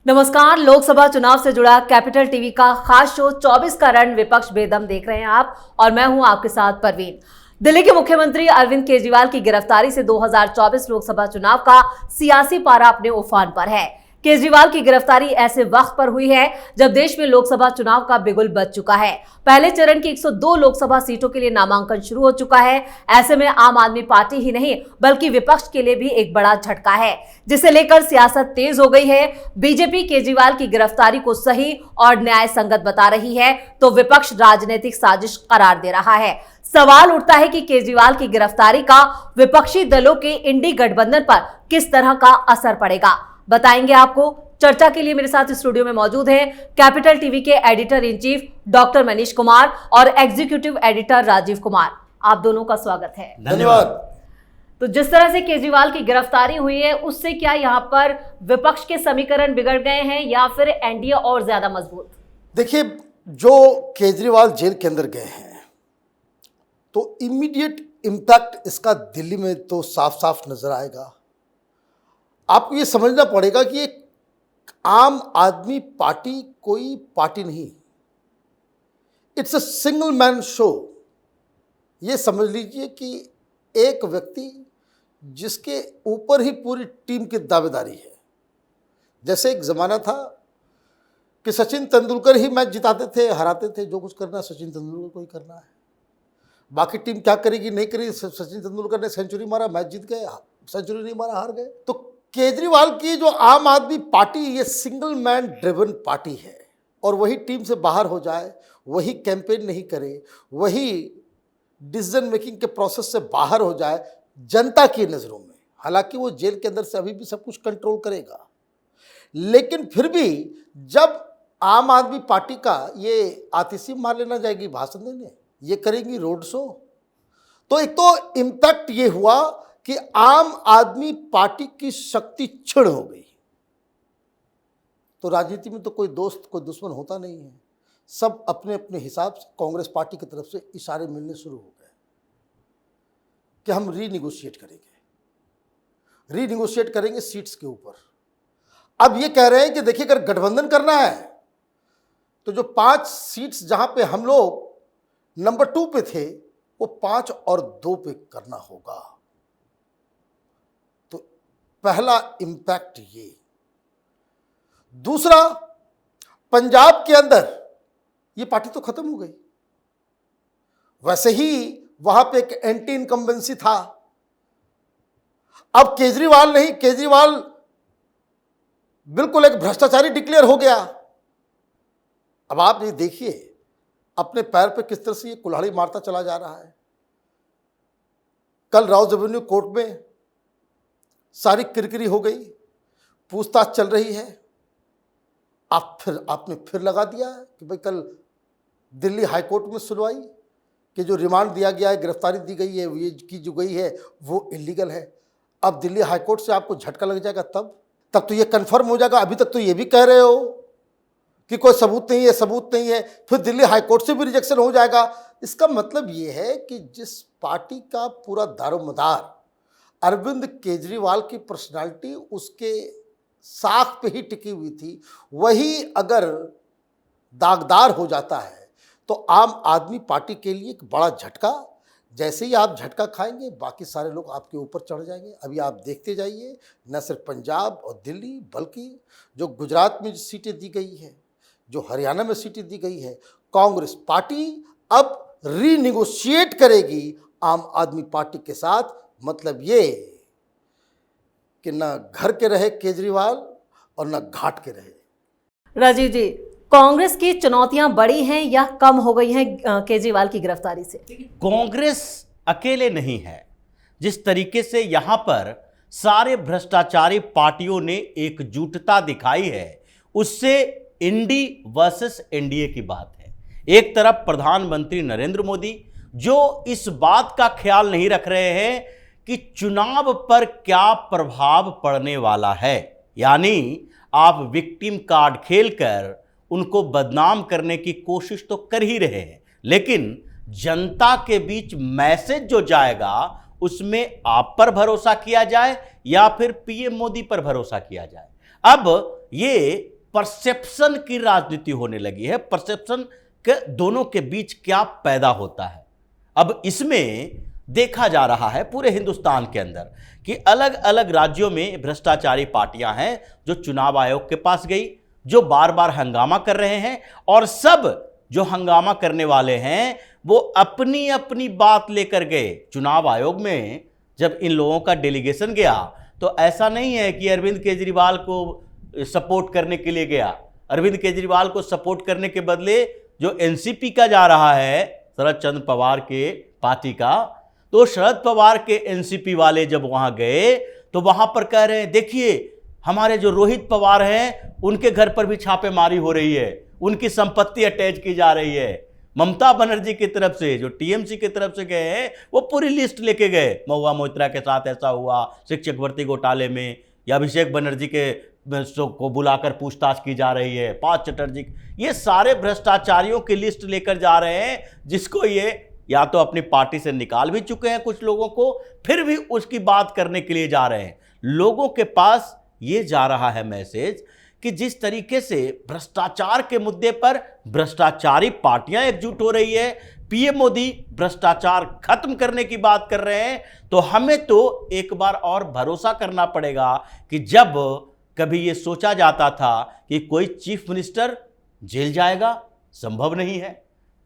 नमस्कार। लोकसभा चुनाव से जुड़ा कैपिटल टीवी का खास शो 24 का रन विपक्ष बेदम देख रहे हैं आप, और मैं हूं आपके साथ परवीन। दिल्ली के मुख्यमंत्री अरविंद केजरीवाल की गिरफ्तारी से 2024 लोकसभा चुनाव का सियासी पारा अपने उफान पर है। केजरीवाल की गिरफ्तारी ऐसे वक्त पर हुई है जब देश में लोकसभा चुनाव का बिगुल बज चुका है। पहले चरण की 102 लोकसभा सीटों के लिए नामांकन शुरू हो चुका है। ऐसे में आम आदमी पार्टी ही नहीं बल्कि विपक्ष के लिए भी एक बड़ा झटका है, जिसे लेकर सियासत तेज हो गई है। बीजेपी केजरीवाल की गिरफ्तारी को सही और न्याय संगत बता रही है, तो विपक्ष राजनीतिक साजिश करार दे रहा है। सवाल उठता है कि केजरीवाल की गिरफ्तारी का विपक्षी दलों के इंडी गठबंधन पर किस तरह का असर पड़ेगा, बताएंगे आपको। चर्चा के लिए मेरे साथ स्टूडियो में मौजूद हैं कैपिटल टीवी के editor in chief doctor Manish Kumar और एग्जीक्यूटिव एडिटर राजीव कुमार। आप दोनों का स्वागत है। धन्यवाद। तो जिस तरह से केजरीवाल की गिरफ्तारी हुई है, उससे क्या यहाँ पर विपक्ष के समीकरण बिगड़ गए हैं या फिर एनडीए और ज्यादा मजबूत? देखिए, जो केजरीवाल जेल के अंदर गए हैं तो इमीडिएट इम्पैक्ट इसका दिल्ली में तो साफ साफ नजर आएगा। आपको ये समझना पड़ेगा कि एक आम आदमी पार्टी कोई पार्टी नहीं, it's a single man show. ये समझ लीजिए कि एक व्यक्ति जिसके ऊपर ही पूरी टीम की दावेदारी है। जैसे एक ज़माना था कि सचिन तेंदुलकर ही मैच जिताते थे, हराते थे, जो कुछ करना सचिन तेंदुलकर को ही करना है, बाकी टीम क्या करेगी नहीं करेगी। सचिन तेंदुलकर ने सेंचुरी मारा, मैच जीत गए, सेंचुरी नहीं मारा, हार गए। तो केजरीवाल की जो आम आदमी पार्टी, ये सिंगल मैन ड्रिवन पार्टी है, और वही टीम से बाहर हो जाए, वही कैंपेन नहीं करे, वही डिसीजन मेकिंग के प्रोसेस से बाहर हो जाए जनता की नज़रों में। हालांकि वो जेल के अंदर से अभी भी सब कुछ कंट्रोल करेगा, लेकिन फिर भी जब आम आदमी पार्टी का ये आतिशी मार लेना जाएगी भाषण देने, ये करेंगी रोड शो, तो एक तो इम्पैक्ट ये हुआ कि आम आदमी पार्टी की शक्ति क्षीण हो गई। तो राजनीति में तो कोई दोस्त कोई दुश्मन होता नहीं है, सब अपने अपने हिसाब से कांग्रेस पार्टी की तरफ से इशारे मिलने शुरू हो गए कि हम रीनिगोशिएट करेंगे सीट्स के ऊपर। अब ये कह रहे हैं कि देखिए, अगर गठबंधन करना है तो जो 5 सीट्स जहां पे हम लोग नंबर 2 पे थे, वो 5 और 2 पे करना होगा। तो पहला इंपैक्ट ये। दूसरा, पंजाब के अंदर ये पार्टी तो खत्म हो गई, वैसे ही वहां पे एक एंटी इनकम्बेंसी था। अब केजरीवाल नहीं, केजरीवाल बिल्कुल एक भ्रष्टाचारी डिक्लेयर हो गया। अब आप ये देखिए अपने पैर पे किस तरह से ये कुल्हाड़ी मारता चला जा रहा है। कल राउज एवेन्यू कोर्ट में सारी किरकिरी हो गई, पूछताछ चल रही है। आपने फिर लगा दिया कि भाई कल दिल्ली हाई कोर्ट में सुनवाई कि जो रिमांड दिया गया है, गिरफ्तारी दी गई है, ये की जो गई है वो इलीगल है। अब दिल्ली हाई कोर्ट से आपको झटका लग जाएगा, तब तो ये कंफर्म हो जाएगा। अभी तक तो ये भी कह रहे हो कि कोई सबूत नहीं है, फिर दिल्ली हाई कोर्ट से भी रिजेक्शन हो जाएगा। इसका मतलब ये है कि जिस पार्टी का पूरा दारोमदार अरविंद केजरीवाल की पर्सनालिटी उसके साख पे ही टिकी हुई थी, वही अगर दागदार हो जाता है तो आम आदमी पार्टी के लिए एक बड़ा झटका। जैसे ही आप झटका खाएंगे, बाकी सारे लोग आपके ऊपर चढ़ जाएंगे। अभी आप देखते जाइए, न सिर्फ पंजाब और दिल्ली, बल्कि जो गुजरात में सीटें दी गई है, जो हरियाणा में सीटें दी गई है, कांग्रेस पार्टी अब रीनिगोशिएट करेगी आम आदमी पार्टी के साथ। मतलब ये कि न घर के रहे केजरीवाल और न घाट के रहे। राजीव जी, कांग्रेस की चुनौतियां बड़ी हैं या कम हो गई हैं केजरीवाल की गिरफ्तारी से? कांग्रेस अकेले नहीं है। जिस तरीके से यहां पर सारे भ्रष्टाचारी पार्टियों ने एकजुटता दिखाई है, उससे इंडी वर्सेस एनडीए की बात है। एक तरफ प्रधानमंत्री नरेंद्र मोदी जो इस बात का ख्याल नहीं रख रहे हैं कि चुनाव पर क्या प्रभाव पड़ने वाला है, यानी आप विक्टिम कार्ड खेलकर उनको बदनाम करने की कोशिश तो कर ही रहे हैं, लेकिन जनता के बीच मैसेज जो जाएगा उसमें आप पर भरोसा किया जाए या फिर पीएम मोदी पर भरोसा किया जाए। अब ये परसेप्शन की राजनीति होने लगी है। परसेप्शन के दोनों के बीच क्या पैदा होता है, अब इसमें देखा जा रहा है पूरे हिंदुस्तान के अंदर कि अलग अलग राज्यों में भ्रष्टाचारी पार्टियां हैं जो चुनाव आयोग के पास गई, जो बार बार हंगामा कर रहे हैं, और सब जो हंगामा करने वाले हैं वो अपनी अपनी बात लेकर गए चुनाव आयोग में। जब इन लोगों का डेलीगेशन गया तो ऐसा नहीं है कि अरविंद केजरीवाल को सपोर्ट करने के लिए गया। अरविंद केजरीवाल को सपोर्ट करने के बदले जो एनसीपी का जा रहा है, शरद चंद्र पवार के पार्टी का, तो शरद पवार के एनसीपी वाले जब वहां गए तो वहां पर कह रहे हैं देखिए हमारे जो रोहित पवार हैं उनके घर पर भी छापेमारी हो रही है, उनकी संपत्ति अटैच की जा रही है। ममता बनर्जी की तरफ से जो टीएमसी की तरफ से गए हैं वो पूरी लिस्ट लेके गए, महुआ मोइत्रा के साथ ऐसा हुआ, शिक्षक भर्ती घोटाले में, या अभिषेक बनर्जी के को बुलाकर पूछताछ की जा रही है, पार्थ चटर्जी, ये सारे भ्रष्टाचारियों की लिस्ट लेकर जा रहे हैं, जिसको ये या तो अपनी पार्टी से निकाल भी चुके हैं कुछ लोगों को, फिर भी उसकी बात करने के लिए जा रहे हैं। लोगों के पास ये जा रहा है मैसेज कि जिस तरीके से भ्रष्टाचार के मुद्दे पर भ्रष्टाचारी पार्टियां एकजुट हो रही है, पीएम मोदी भ्रष्टाचार खत्म करने की बात कर रहे हैं, तो हमें तो एक बार और भरोसा करना पड़ेगा कि जब कभी ये सोचा जाता था कि कोई चीफ मिनिस्टर जेल जाएगा, संभव नहीं है,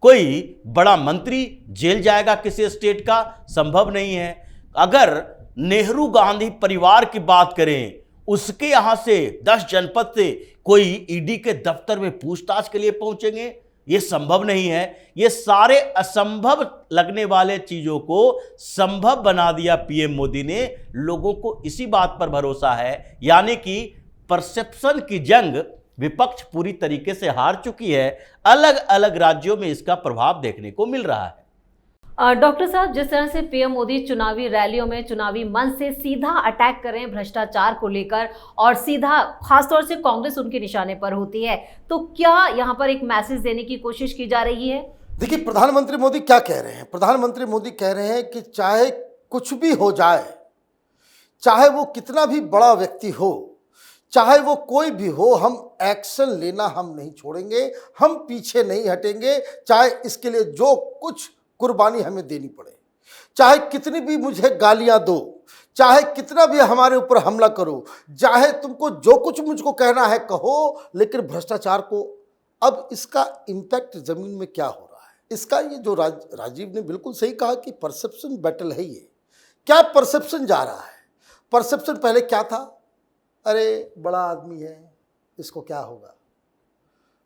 कोई बड़ा मंत्री जेल जाएगा किसी स्टेट का, संभव नहीं है। अगर नेहरू गांधी परिवार की बात करें, उसके यहां से 10 जनपद से कोई ईडी के दफ्तर में पूछताछ के लिए पहुंचेंगे, यह संभव नहीं है। ये सारे असंभव लगने वाले चीजों को संभव बना दिया पीएम मोदी ने। लोगों को इसी बात पर भरोसा है, यानी कि परसेप्शन की जंग विपक्ष पूरी तरीके से हार चुकी है। अलग अलग राज्यों में इसका प्रभाव देखने को मिल रहा है। डॉक्टर साहब, जिस तरह से पीएम मोदी चुनावी रैलियों में चुनावी मंच से सीधा अटैक कर रहे हैं भ्रष्टाचार को लेकर, और सीधा खासतौर से कांग्रेस उनके निशाने पर होती है, तो क्या यहाँ पर एक मैसेज देने की कोशिश की जा रही है? देखिए, प्रधानमंत्री मोदी क्या कह रहे हैं? प्रधानमंत्री मोदी कह रहे हैं कि चाहे कुछ भी हो जाए, चाहे वो कितना भी बड़ा व्यक्ति हो, चाहे वो कोई भी हो, हम एक्शन लेना हम नहीं छोड़ेंगे, हम पीछे नहीं हटेंगे, चाहे इसके लिए जो कुछ कुर्बानी हमें देनी पड़े, चाहे कितनी भी मुझे गालियां दो, चाहे कितना भी हमारे ऊपर हमला करो, चाहे तुमको जो कुछ मुझको कहना है कहो, लेकिन भ्रष्टाचार को, अब इसका इम्पैक्ट जमीन में क्या हो रहा है, इसका ये जो राजीव ने बिल्कुल सही कहा कि परसेप्शन बैटल है। ये क्या परसेप्शन जा रहा है? परसेप्शन पहले क्या था? अरे बड़ा आदमी है, इसको क्या होगा।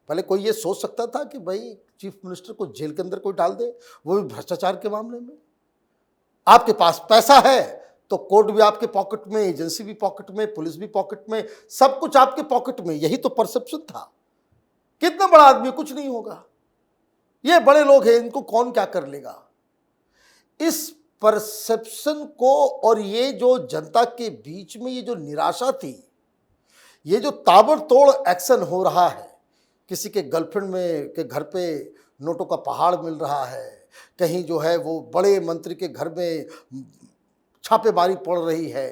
पहले कोई ये सोच सकता था कि भाई चीफ मिनिस्टर को जेल के अंदर कोई डाल दे, वो भी भ्रष्टाचार के मामले में। आपके पास पैसा है तो कोर्ट भी आपके पॉकेट में, एजेंसी भी पॉकेट में, पुलिस भी पॉकेट में, सब कुछ आपके पॉकेट में। यही तो परसेप्शन था। कितना बड़ा आदमी, कुछ नहीं होगा, ये बड़े लोग हैं, इनको कौन क्या कर लेगा। इस परसेप्शन को, और ये जो जनता के बीच में ये जो निराशा थी, ये जो ताबड़तोड़ एक्शन हो रहा है, किसी के गर्लफ्रेंड में के घर पे नोटों का पहाड़ मिल रहा है, कहीं जो है वो बड़े मंत्री के घर में छापेमारी पड़ रही है,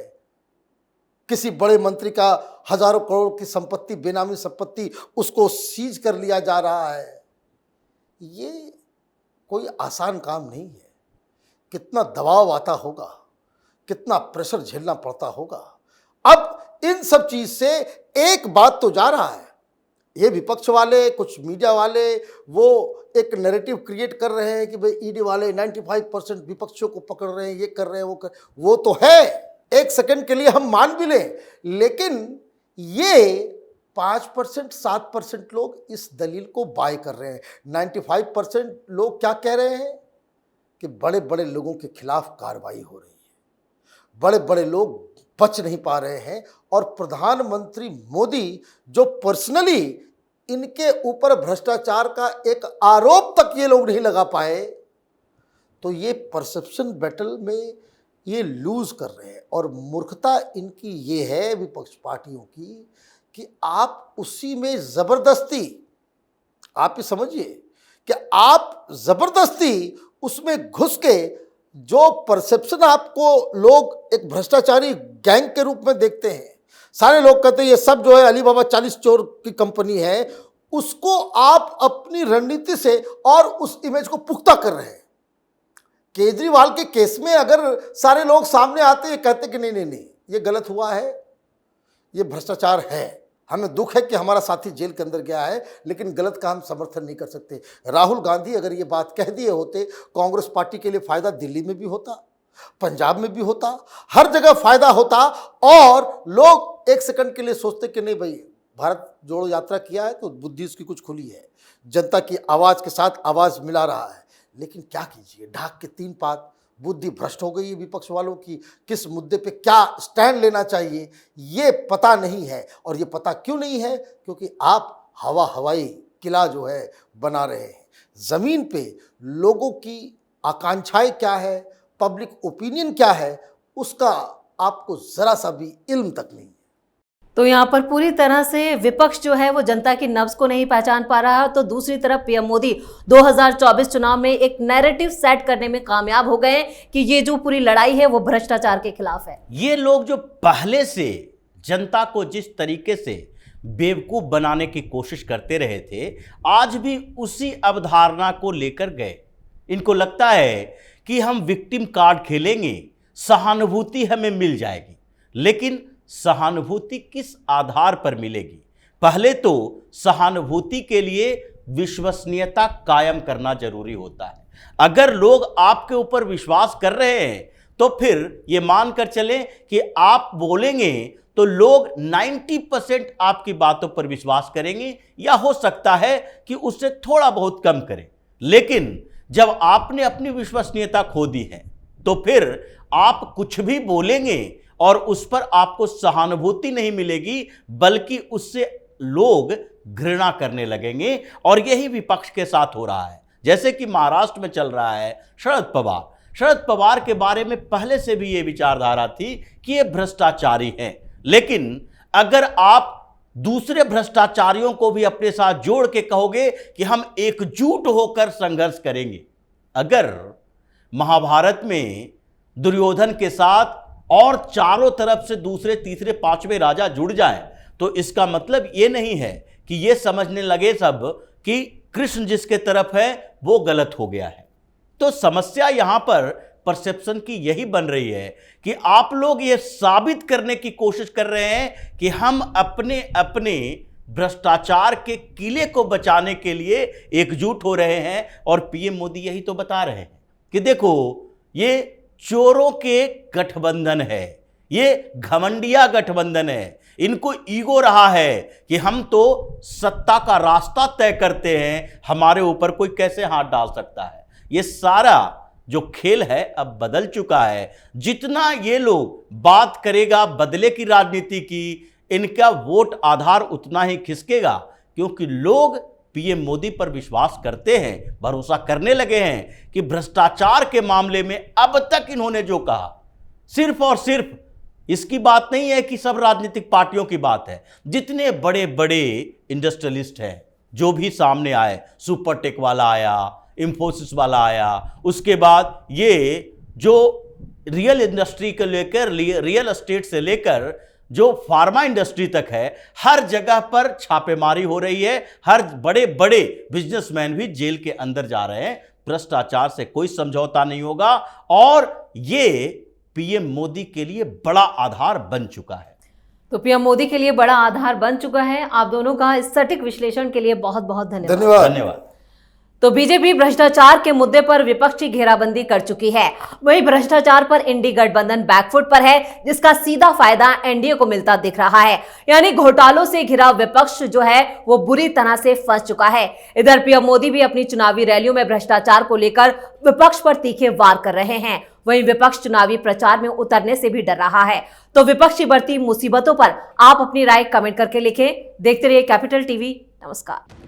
किसी बड़े मंत्री का हजारों करोड़ की संपत्ति, बेनामी संपत्ति, उसको सीज कर लिया जा रहा है। ये कोई आसान काम नहीं है। कितना दबाव आता होगा, कितना प्रेशर झेलना पड़ता होगा। अब इन सब चीज से एक बात तो जा रहा है, ये विपक्ष वाले, कुछ मीडिया वाले, वो एक नैरेटिव क्रिएट कर रहे हैं कि भाई ईडी वाले 95% विपक्षियों को पकड़ रहे हैं, ये कर रहे हैं, वो तो है, एक सेकंड के लिए हम मान भी लें, लेकिन ये 5% 7% लोग इस दलील को बाय कर रहे हैं। 95% लोग क्या कह रहे हैं कि बड़े बड़े लोगों के खिलाफ कार्रवाई हो रही है, बड़े बड़े लोग बच नहीं पा रहे हैं, और प्रधानमंत्री मोदी जो पर्सनली इनके ऊपर भ्रष्टाचार का एक आरोप तक ये लोग नहीं लगा पाए, तो ये परसेप्शन बैटल में ये लूज कर रहे हैं। और मूर्खता इनकी ये है, विपक्ष पार्टियों की, कि आप उसी में जबरदस्ती, आप ये समझिए कि आप जबरदस्ती उसमें घुस के जो परसेप्शन आपको लोग एक भ्रष्टाचारी गैंग के रूप में देखते हैं, सारे लोग कहते हैं ये सब जो है अलीबाबा 40 चोर की कंपनी है, उसको आप अपनी रणनीति से और उस इमेज को पुख्ता कर रहे हैं। केजरीवाल के केस में अगर सारे लोग सामने आते हैं, कहते कि नहीं नहीं नहीं ये गलत हुआ है, ये भ्रष्टाचार है, हमें दुख है कि हमारा साथी जेल के अंदर गया है, लेकिन गलत का हम समर्थन नहीं कर सकते। राहुल गांधी अगर ये बात कह दिए होते, कांग्रेस पार्टी के लिए फायदा दिल्ली में भी होता, पंजाब में भी होता, हर जगह फायदा होता, और लोग एक सेकंड के लिए सोचते कि नहीं भाई भारत जोड़ो यात्रा किया है तो बुद्धि उसकी कुछ खुली है, जनता की आवाज़ के साथ आवाज़ मिला रहा है। लेकिन क्या कीजिए, ढाक के 3 पात, बुद्धि भ्रष्ट हो गई है विपक्ष वालों की। किस मुद्दे पे क्या स्टैंड लेना चाहिए ये पता नहीं है। और ये पता क्यों नहीं है? क्योंकि आप हवाई किला जो है बना रहे हैं। ज़मीन पे लोगों की आकांक्षाएं क्या है, पब्लिक ओपिनियन क्या है, उसका आपको ज़रा सा भी इल्म तक नहीं। तो यहाँ पर पूरी तरह से विपक्ष जो है वो जनता की नब्ज को नहीं पहचान पा रहा है। तो दूसरी तरफ पीएम मोदी 2024 चुनाव में एक नैरेटिव सेट करने में कामयाब हो गए कि ये जो पूरी लड़ाई है वो भ्रष्टाचार के खिलाफ है। ये लोग जो पहले से जनता को जिस तरीके से बेवकूफ बनाने की कोशिश करते रहे थे, आज भी उसी अवधारणा को लेकर गए। इनको लगता है कि हम विक्टिम कार्ड खेलेंगे, सहानुभूति हमें मिल जाएगी। लेकिन सहानुभूति किस आधार पर मिलेगी? पहले तो सहानुभूति के लिए विश्वसनीयता कायम करना जरूरी होता है। अगर लोग आपके ऊपर विश्वास कर रहे हैं तो फिर ये मानकर चलें कि आप बोलेंगे तो लोग 90% आपकी बातों पर विश्वास करेंगे, या हो सकता है कि उससे थोड़ा बहुत कम करें। लेकिन जब आपने अपनी विश्वसनीयता खो दी है तो फिर आप कुछ भी बोलेंगे और उस पर आपको सहानुभूति नहीं मिलेगी, बल्कि उससे लोग घृणा करने लगेंगे। और यही विपक्ष के साथ हो रहा है। जैसे कि महाराष्ट्र में चल रहा है शरद पवार के बारे में पहले से भी ये विचारधारा थी कि ये भ्रष्टाचारी हैं। लेकिन अगर आप दूसरे भ्रष्टाचारियों को भी अपने साथ जोड़ के कहोगे कि हम एकजुट होकर संघर्ष करेंगे, अगर महाभारत में दुर्योधन के साथ और चारों तरफ से दूसरे तीसरे पांचवें राजा जुड़ जाएं, तो इसका मतलब ये नहीं है कि ये समझने लगे सब कि कृष्ण जिसके तरफ है वो गलत हो गया है। तो समस्या यहां पर परसेप्शन की यही बन रही है कि आप लोग ये साबित करने की कोशिश कर रहे हैं कि हम अपने अपने भ्रष्टाचार के किले को बचाने के लिए एकजुट हो रहे हैं। और पीएम मोदी यही तो बता रहे हैं कि देखो ये चोरों के गठबंधन है, ये घमंडिया गठबंधन है। इनको ईगो रहा है कि हम तो सत्ता का रास्ता तय करते हैं, हमारे ऊपर कोई कैसे हाथ डाल सकता है। ये सारा जो खेल है अब बदल चुका है। जितना ये लोग बात करेगा बदले की राजनीति की, इनका वोट आधार उतना ही खिसकेगा, क्योंकि लोग पीएम मोदी पर विश्वास करते हैं, भरोसा करने लगे हैं कि भ्रष्टाचार के मामले में अब तक इन्होंने जो कहा, सिर्फ और सिर्फ इसकी बात नहीं है कि सब राजनीतिक पार्टियों की बात है। जितने बड़े बड़े इंडस्ट्रियलिस्ट हैं जो भी सामने आए, सुपरटेक वाला आया, इंफोसिस वाला आया, उसके बाद ये जो रियल इंडस्ट्री को लेकर, रियल एस्टेट से लेकर जो फार्मा इंडस्ट्री तक है, हर जगह पर छापेमारी हो रही है। हर बड़े बड़े बिजनेसमैन भी जेल के अंदर जा रहे हैं। भ्रष्टाचार से कोई समझौता नहीं होगा और ये पीएम मोदी के लिए बड़ा आधार बन चुका है। तो पीएम मोदी के लिए बड़ा आधार बन चुका है। आप दोनों का इस सटीक विश्लेषण के लिए बहुत बहुत धन्यवाद। तो बीजेपी भ्रष्टाचार के मुद्दे पर विपक्षी घेराबंदी कर चुकी है। वहीं भ्रष्टाचार पर इंडी गठबंधन बैकफुट पर है, जिसका सीधा फायदा एनडीए को मिलता दिख रहा है। यानी घोटालों से घिरा विपक्ष जो है वो बुरी तरह से फंस चुका है। इधर पीएम मोदी भी अपनी चुनावी रैलियों में भ्रष्टाचार को लेकर विपक्ष पर तीखे वार कर रहे हैं। वहीं विपक्ष चुनावी प्रचार में उतरने से भी डर रहा है। तो विपक्ष की बढ़ती मुसीबतों पर आप अपनी राय कमेंट करके लिखें। देखते रहिए कैपिटल टीवी। नमस्कार।